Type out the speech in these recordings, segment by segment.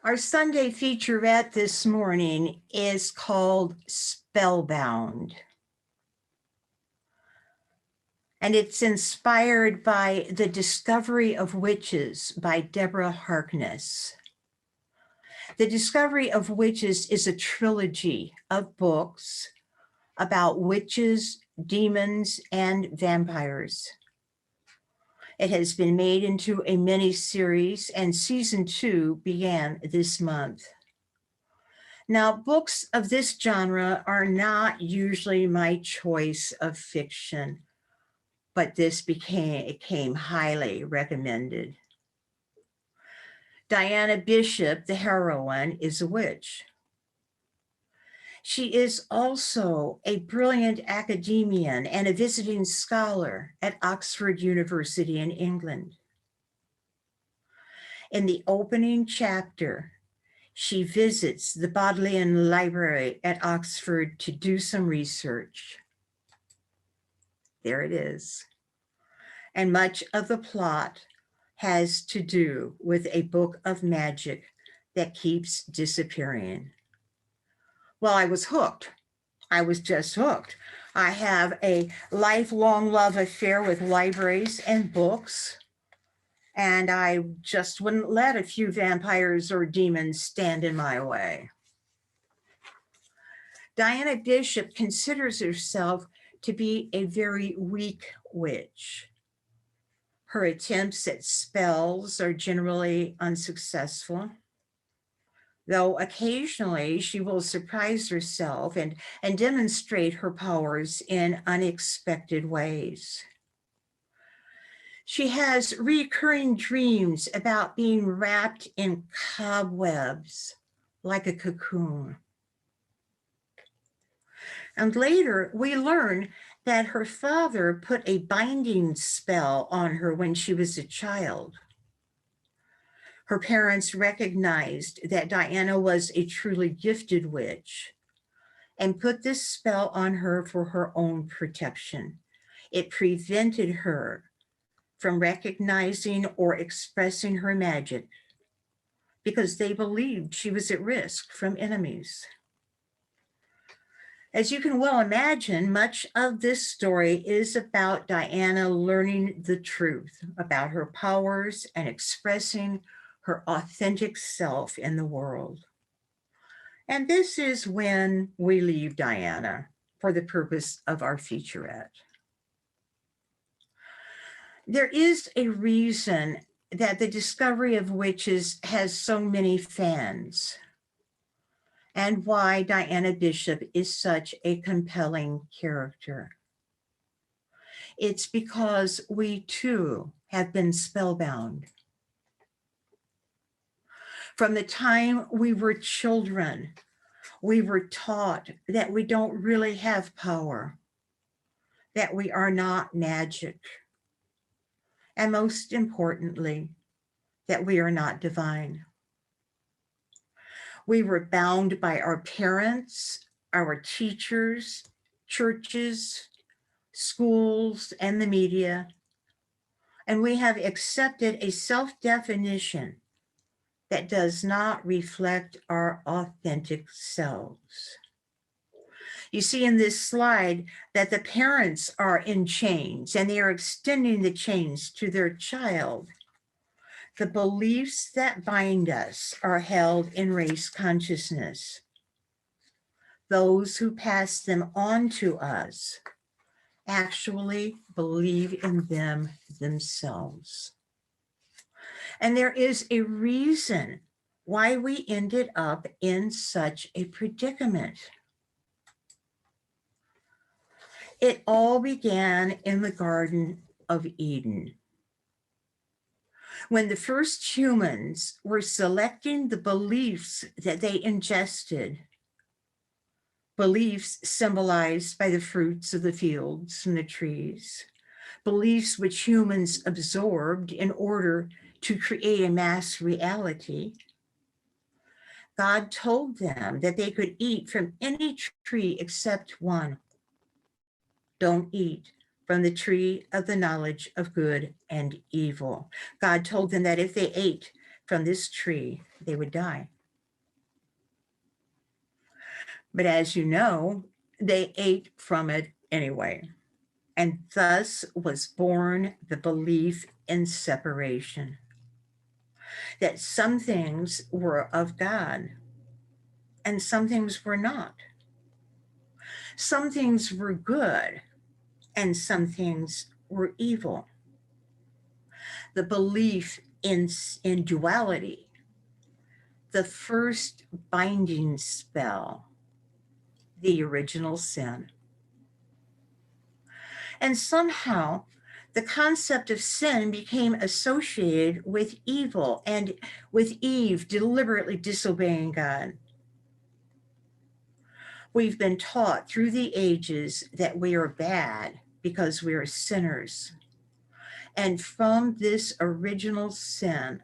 Our Sunday featurette this morning is called Spellbound. And it's inspired by The Discovery of Witches by Deborah Harkness. The Discovery of Witches is a trilogy of books about witches, demons, and vampires. It has been made into a mini-series, and season 2 began this month. Now, books of this genre are not usually my choice of fiction, but this became highly recommended. Diana Bishop, the heroine, is a witch. She is also a brilliant academician and a visiting scholar at Oxford University in England. In the opening chapter, she visits the Bodleian Library at Oxford to do some research. There it is. And much of the plot has to do with a book of magic that keeps disappearing. Well, I was hooked. I was just hooked. I have a lifelong love affair with libraries and books, and I just wouldn't let a few vampires or demons stand in my way. Diana Bishop considers herself to be a very weak witch. Her attempts at spells are generally unsuccessful, though occasionally she will surprise herself and demonstrate her powers in unexpected ways. She has recurring dreams about being wrapped in cobwebs like a cocoon. And later we learn that her father put a binding spell on her when she was a child. Her parents recognized that Diana was a truly gifted witch and put this spell on her for her own protection. It prevented her from recognizing or expressing her magic because they believed she was at risk from enemies. As you can well imagine, much of this story is about Diana learning the truth about her powers and expressing her authentic self in the world. And this is when we leave Diana for the purpose of our featurette. There is a reason that The Discovery of Witches has so many fans, and why Diana Bishop is such a compelling character. It's because we too have been spellbound. From the time we were children, we were taught that we don't really have power, that we are not magic, and most importantly, that we are not divine. We were bound by our parents, our teachers, churches, schools, and the media, and we have accepted a self-definition that does not reflect our authentic selves. You see in this slide that the parents are in chains and they are extending the chains to their child. The beliefs that bind us are held in race consciousness. Those who pass them on to us actually believe in them themselves. And there is a reason why we ended up in such a predicament. It all began in the Garden of Eden, when the first humans were selecting the beliefs that they ingested, beliefs symbolized by the fruits of the fields and the trees, beliefs which humans absorbed in order to create a mass reality. God told them that they could eat from any tree except one. Don't eat from the tree of the knowledge of good and evil. God told them that if they ate from this tree, they would die. But as you know, they ate from it anyway. And thus was born the belief in separation, that some things were of God and some things were not. Some things were good and some things were evil. The belief in duality, the first binding spell, the original sin. And somehow the concept of sin became associated with evil and with Eve deliberately disobeying God. We've been taught through the ages that we are bad because we are sinners. And from this original sin,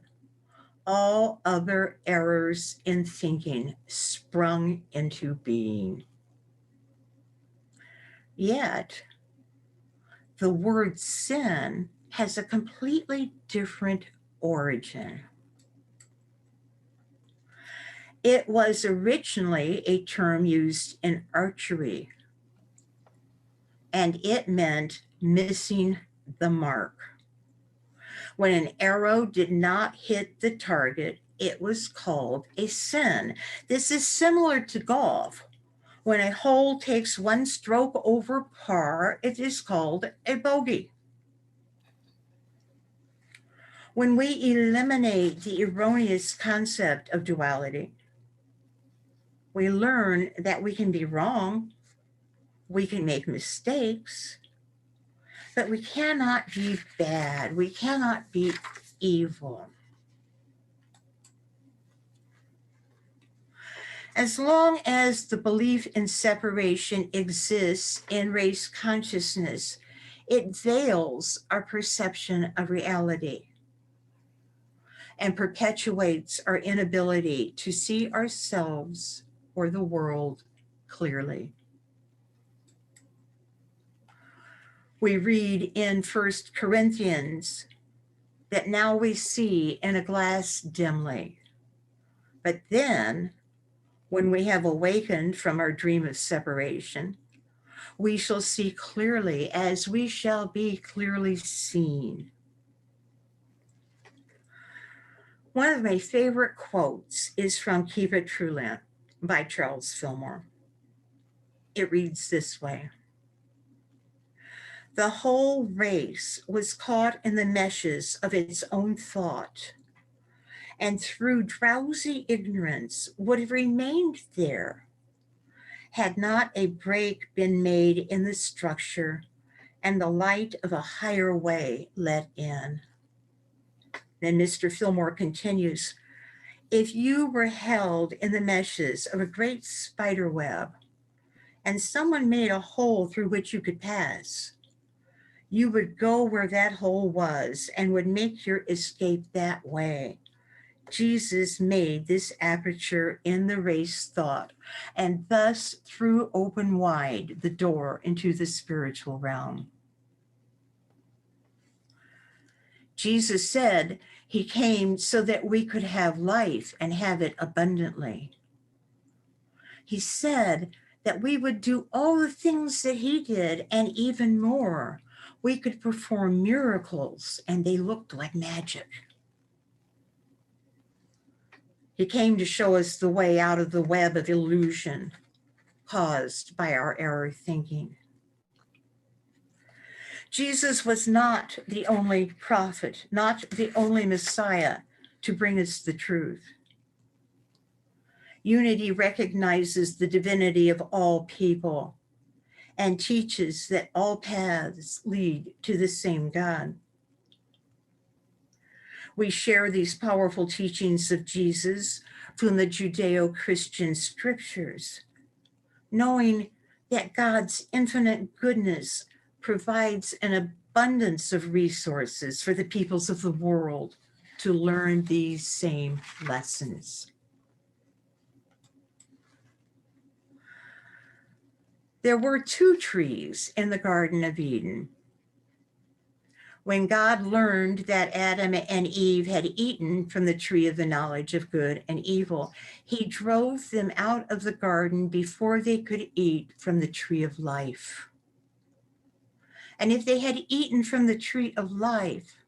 all other errors in thinking sprung into being. Yet, the word sin has a completely different origin. It was originally a term used in archery, and it meant missing the mark. When an arrow did not hit the target, it was called a sin. This is similar to golf. When a hole takes one stroke over par, it is called a bogey. When we eliminate the erroneous concept of duality, we learn that we can be wrong, we can make mistakes, but we cannot be bad, we cannot be evil. As long as the belief in separation exists in race consciousness, it veils our perception of reality and perpetuates our inability to see ourselves or the world clearly. We read in 1 Corinthians that now we see in a glass dimly, but then when we have awakened from our dream of separation, we shall see clearly as we shall be clearly seen. One of my favorite quotes is from Keep It Trueland by Charles Fillmore. It reads this way: "The whole race was caught in the meshes of its own thought, and through drowsy ignorance would have remained there had not a break been made in the structure and the light of a higher way let in." Then Mr. Fillmore continues, "If you were held in the meshes of a great spider web and someone made a hole through which you could pass, you would go where that hole was and would make your escape that way. Jesus made this aperture in the race thought and thus threw open wide the door into the spiritual realm." Jesus said he came so that we could have life and have it abundantly. He said that we would do all the things that he did and even more. We could perform miracles and they looked like magic. He came to show us the way out of the web of illusion caused by our error thinking. Jesus was not the only prophet, not the only Messiah to bring us the truth. Unity recognizes the divinity of all people and teaches that all paths lead to the same God. We share these powerful teachings of Jesus from the Judeo-Christian scriptures, knowing that God's infinite goodness provides an abundance of resources for the peoples of the world to learn these same lessons. There were two trees in the Garden of Eden. When God learned that Adam and Eve had eaten from the tree of the knowledge of good and evil, he drove them out of the garden before they could eat from the tree of life. And if they had eaten from the tree of life,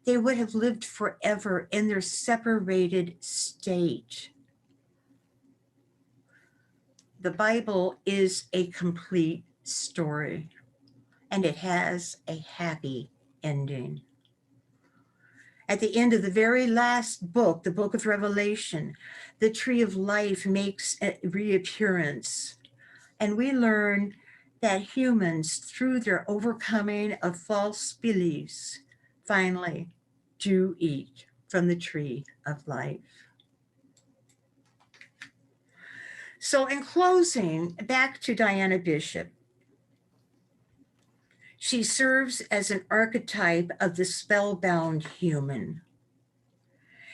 they would have lived forever in their separated state. The Bible is a complete story, and it has a happy ending. At the end of the very last book, the book of Revelation, the tree of life makes a reappearance. And we learn that humans, through their overcoming of false beliefs, finally do eat from the tree of life. So, in closing, back to Diana Bishop. She serves as an archetype of the spellbound human.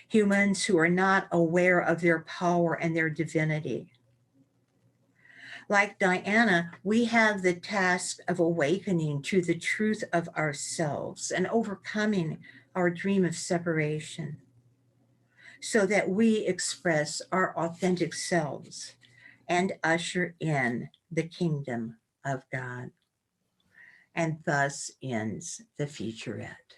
Humans who are not aware of their power and their divinity. Like Diana, we have the task of awakening to the truth of ourselves and overcoming our dream of separation so that we express our authentic selves and usher in the kingdom of God. And thus ends the featurette.